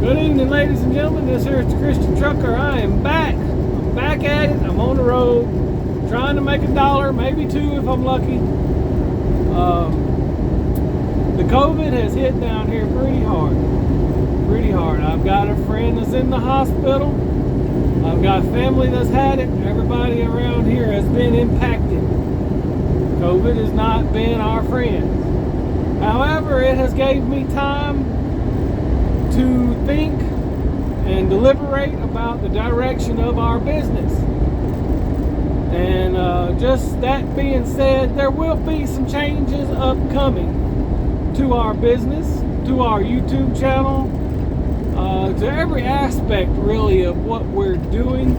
Good evening, ladies and gentlemen. This here is the Christian Trucker. I am back. I'm back at it. I'm on the road, trying to make $1, maybe $2 if I'm lucky. The COVID has hit down here pretty hard. Pretty hard. I've got a friend that's in the hospital. I've got family that's had it. Everybody around here has been impacted. COVID has not been our friend. However, it has gave me time to think and deliberate about the direction of our business. And just that being said, there will be some changes upcoming to our business, to our YouTube channel, to every aspect really of what we're doing.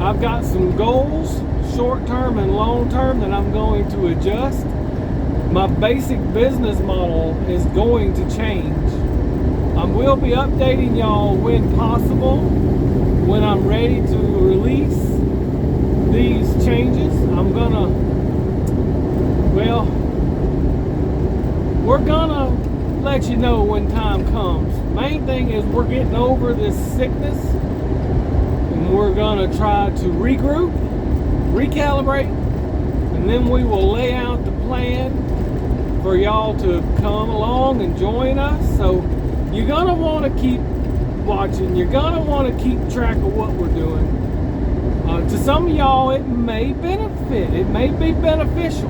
I've got some goals, short-term and long-term, that I'm going to adjust. My basic business model is going to change. I will be updating y'all when possible, when I'm ready to release these changes. We're gonna let you know when time comes. Main thing is we're getting over this sickness, and we're gonna try to regroup, recalibrate, and then we will lay out the plan for y'all to come along and join us. So you're gonna want to keep watching. You're gonna want to keep track of what we're doing. To some of y'all, it may benefit. It may be beneficial.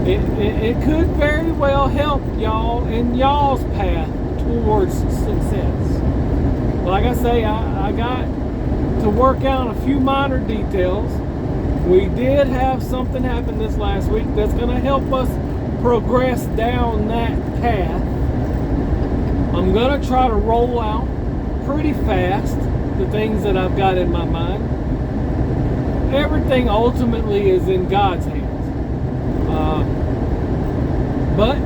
It could very well help y'all in y'all's path towards success. Like I say, I got to work out a few minor details. We did have something happen this last week that's going to help us progress down that path. I'm going to try to roll out pretty fast the things that I've got in my mind. Everything ultimately is in God's hands. But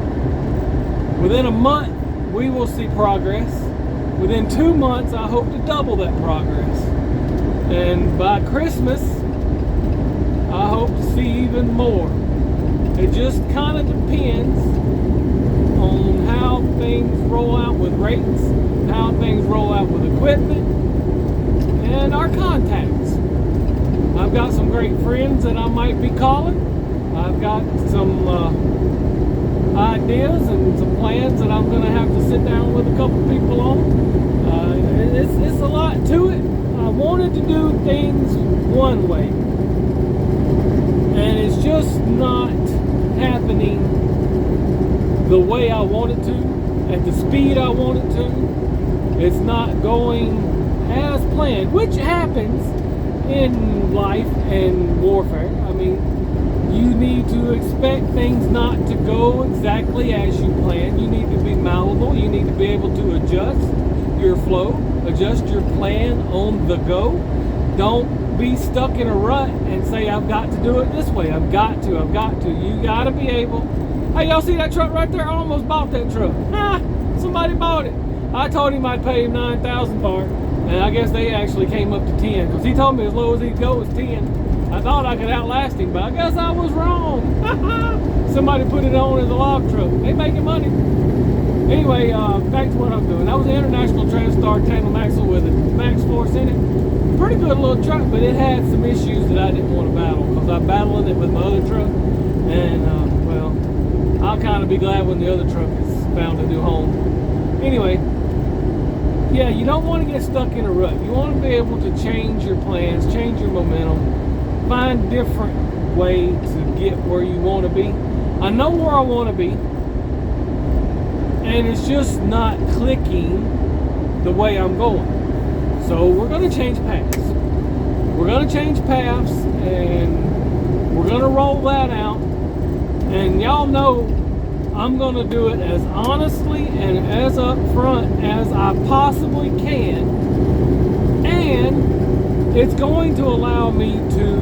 within a month, we will see progress. Within 2 months, I hope to double that progress. And by Christmas, I hope to see even more. It just kind of depends on how things roll out with rates, how things roll out with equipment, and our contacts. I've got some great friends that I might be calling. I've got some ideas and some plans that I'm going to have to sit down with a couple people on. It's a lot to it. I wanted to do things one way, and it's just not happening the way I want it to, at the speed I want it to. It's not going as planned, which happens in life and warfare. I mean, you need to expect things not to go exactly as you plan. You need to be malleable. You need to be able to adjust your flow, adjust your plan on the go. Don't be stuck in a rut and say, I've got to do it this way. I've got to. You got to be able. Hey, y'all see that truck right there? I almost bought that truck. Somebody bought it. I told him I'd pay him $9,000 for it, and I guess they actually came up to 10, because he told me as low as he'd go was 10. I thought I could outlast him, but I guess I was wrong. Somebody put it on as a log truck. They making money. Anyway, back to what I'm doing. That was an International Transtar tandem axle with a max force in it. Pretty good little truck, but it had some issues that I didn't want to battle, because I'm battling it with my other truck. And, I'll kind of be glad when the other truck has found a new home. Anyway, yeah, you don't want to get stuck in a rut. You want to be able to change your plans, change your momentum, find different way to get where you want to be. I know where I want to be, and it's just not clicking the way I'm going. So we're going to change paths. We're going to change paths, and we're going to roll that out. And y'all know I'm going to do it as honestly and as upfront as I possibly can. And it's going to allow me to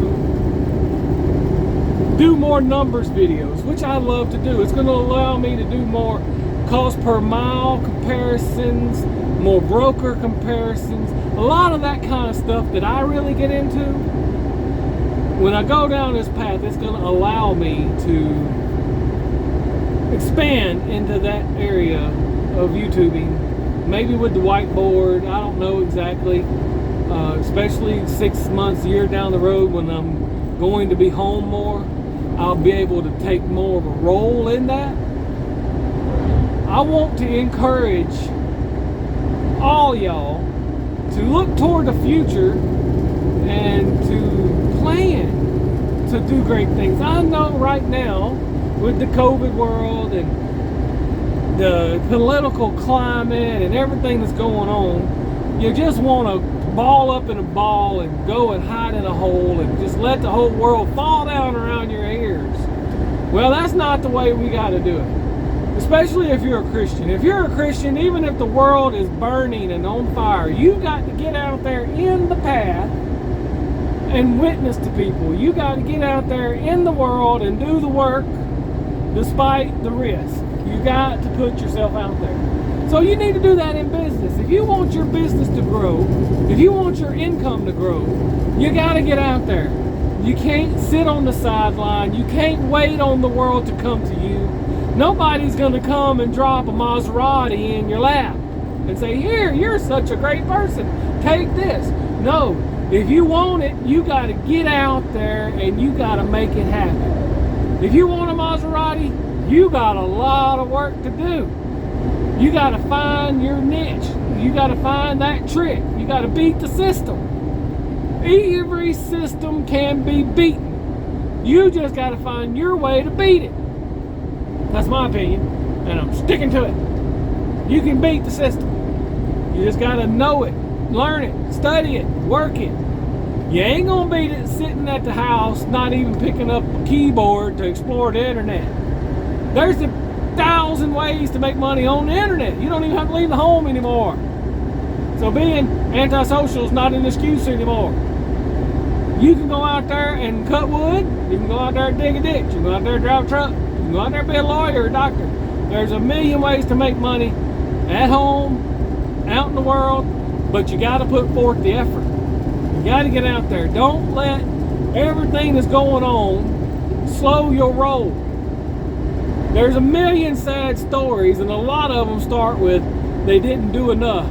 do more numbers videos, which I love to do. It's going to allow me to do more cost per mile comparisons, more broker comparisons, a lot of that kind of stuff that I really get into. When I go down this path, it's going to allow me to expand into that area of YouTubing maybe with the whiteboard. I don't know exactly. Especially 6 months, a year down the road when I'm going to be home more, I'll be able to take more of a role in that. I want to encourage all y'all to look toward the future and to plan to do great things. I know right now with the COVID world and the political climate and everything that's going on, you just want to ball up in a ball and go and hide in a hole and just let the whole world fall down around your ears. Well, that's not the way we got to do it. Especially if you're a Christian. If you're a Christian, even if the world is burning and on fire, you got to get out there in the path and witness to people. You got to get out there in the world and do the work despite the risk. You got to put yourself out there. So you need to do that in business. If you want your business to grow, if you want your income to grow, you got to get out there. You can't sit on the sideline. You can't wait on the world to come to you. Nobody's going to come and drop a Maserati in your lap and say, here, you're such a great person. Take this. No, if you want it, you got to get out there and you got to make it happen. If you want a Maserati, you got a lot of work to do. You got to find your niche. You got to find that trick. You got to beat the system. Every system can be beaten. You just got to find your way to beat it. That's my opinion, and I'm sticking to it. You can beat the system. You just got to know it, learn it, study it, work it. You ain't going to beat it sitting at the house, not even picking up a keyboard to explore the internet. There's 1,000 ways to make money on the internet. You don't even have to leave the home anymore. So being antisocial is not an excuse anymore. You can go out there and cut wood. You can go out there and dig a ditch. You can go out there and drive a truck. You can go out there and be a lawyer or a doctor. There's a million ways to make money at home, out in the world, but you got to put forth the effort. You got to get out there. Don't let everything that's going on slow your roll. There's a million sad stories, and a lot of them start with they didn't do enough.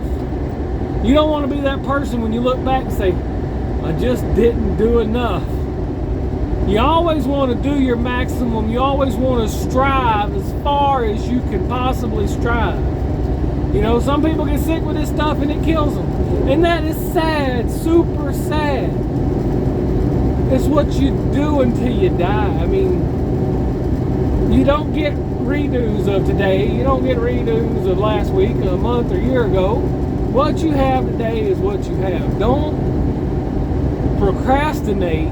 You don't want to be that person when you look back and say, I just didn't do enough. You always want to do your maximum. You always want to strive as far as you can possibly strive. You know, some people get sick with this stuff and it kills them. And that is sad, super sad. It's what you do until you die. I mean, you don't get redos of today. You don't get redos of last week, a month, or a year ago. What you have today is what you have. Don't procrastinate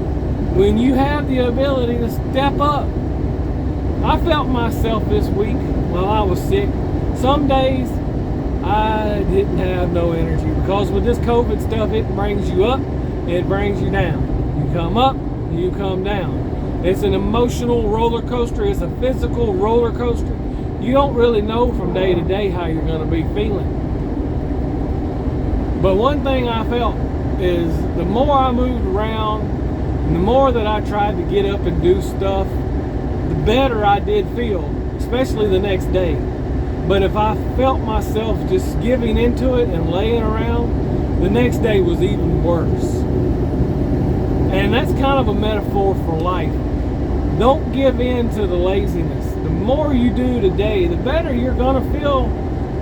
when you have the ability to step up. I felt myself this week while I was sick. Some days I didn't have no energy because with this COVID stuff, it brings you up, it brings you down. You come up, you come down. It's an emotional roller coaster. It's a physical roller coaster. You don't really know from day to day how you're going to be feeling. But one thing I felt is the more I moved around, and the more that I tried to get up and do stuff, the better I did feel, especially the next day. But if I felt myself just giving into it and laying around, the next day was even worse. And that's kind of a metaphor for life. Don't give in to the laziness. The more you do today, the better you're going to feel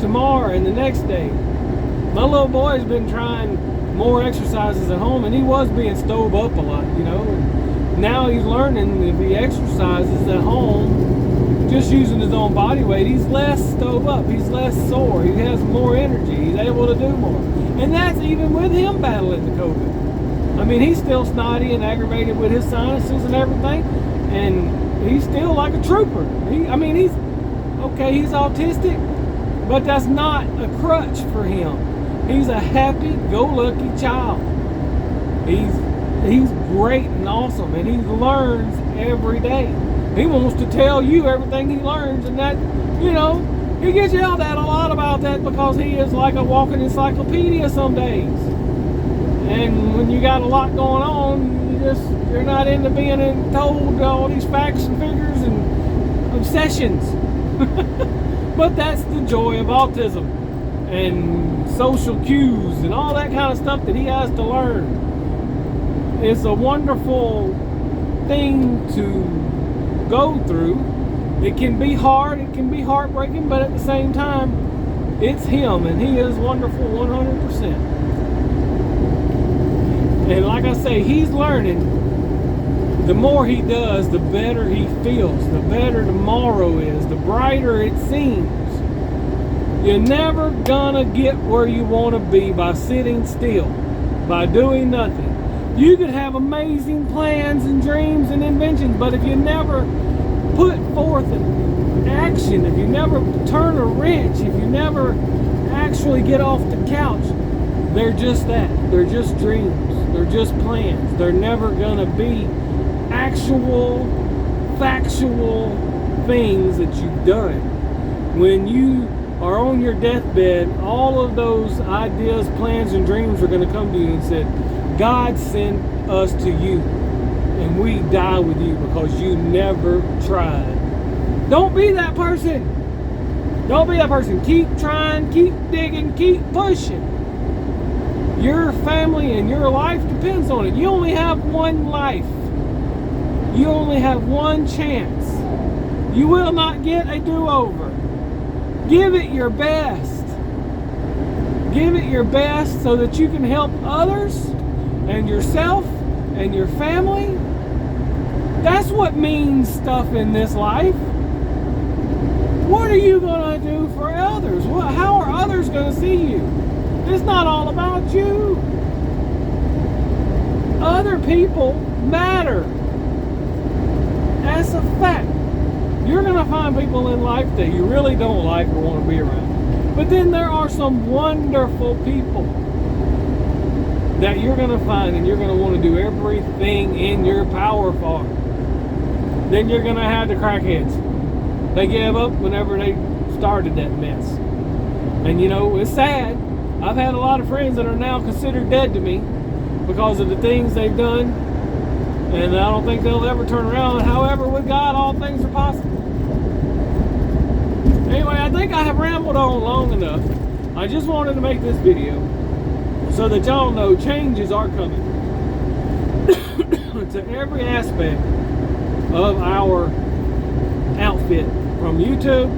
tomorrow and the next day. My little boy's been trying more exercises at home, and he was being stove up a lot, you know. And now he's learning if he exercises at home, just using his own body weight, he's less stove up, he's less sore, he has more energy, he's able to do more. And that's even with him battling the COVID. I mean, he's still snotty and aggravated with his sinuses and everything, and he's still like a trooper. He's okay, he's autistic, but that's not a crutch for him. He's a happy-go-lucky child. He's great and awesome, and he learns every day. He wants to tell you everything he learns, and that, you know, he gets yelled at a lot about that because he is like a walking encyclopedia some days. And when you got a lot going on, you're not into being told all these facts and figures and obsessions. But that's the joy of autism. and social cues and all that kind of stuff that he has to learn. It's a wonderful thing to go through. It can be hard, it can be heartbreaking, but at the same time, it's him, and he is wonderful 100%. And like I say, he's learning. The more he does, the better he feels, the better tomorrow is, the brighter it seems. You're never gonna get where you want to be by sitting still, by doing nothing. You could have amazing plans and dreams and inventions, but if you never put forth an action, if you never turn a wrench, if you never actually get off the couch, they're just that. They're just dreams. They're just plans. They're never gonna be actual, factual things that you've done. When you are on your deathbed, all of those ideas, plans, and dreams are going to come to you and say, God sent us to you, and we die with you because you never tried. Don't be that person. Don't be that person. Keep trying, keep digging, keep pushing. Your family and your life depends on it. You only have one life. You only have one chance. You will not get a do-over. Give it your best. Give it your best so that you can help others and yourself and your family. That's what means stuff in this life. What are you going to do for others? How are others going to see you? It's not all about you. Other people matter. That's a fact. You're going to find people in life that you really don't like or want to be around. But then there are some wonderful people that you're going to find, and you're going to want to do everything in your power for. Then you're going to have the crackheads. They gave up whenever they started that mess. And you know, it's sad. I've had a lot of friends that are now considered dead to me because of the things they've done. And I don't think they'll ever turn around. However, with God, all things are possible. Anyway, I think I have rambled on long enough. I just wanted to make this video so that y'all know changes are coming to every aspect of our outfit, from YouTube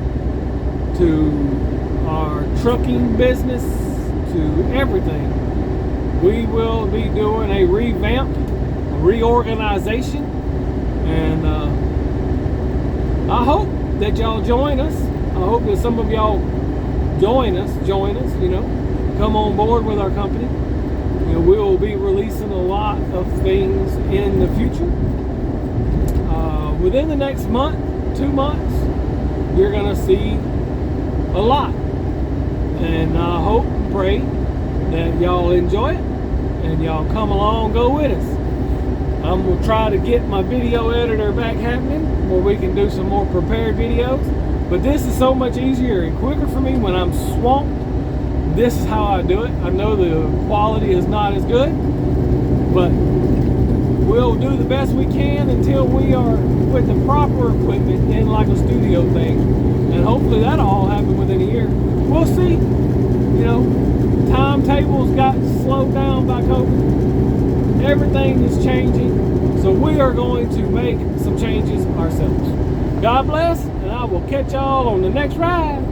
to our trucking business to everything. We will be doing a revamp, a reorganization, and I hope that y'all join us. I hope that some of y'all join us, you know, come on board with our company. You know, we will be releasing a lot of things in the future. Within the next month, 2 months, you're going to see a lot. And I hope and pray that y'all enjoy it and y'all come along, go with us. I'm going to try to get my video editor back happening where we can do some more prepared videos. But this is so much easier and quicker for me when I'm swamped. This is how I do it. I know the quality is not as good, but we'll do the best we can until we are with the proper equipment in like a studio thing. And hopefully that'll all happen within a year. We'll see. You know, timetables got slowed down by COVID. Everything is changing. So we are going to make some changes ourselves. God bless, and I will catch y'all on the next ride.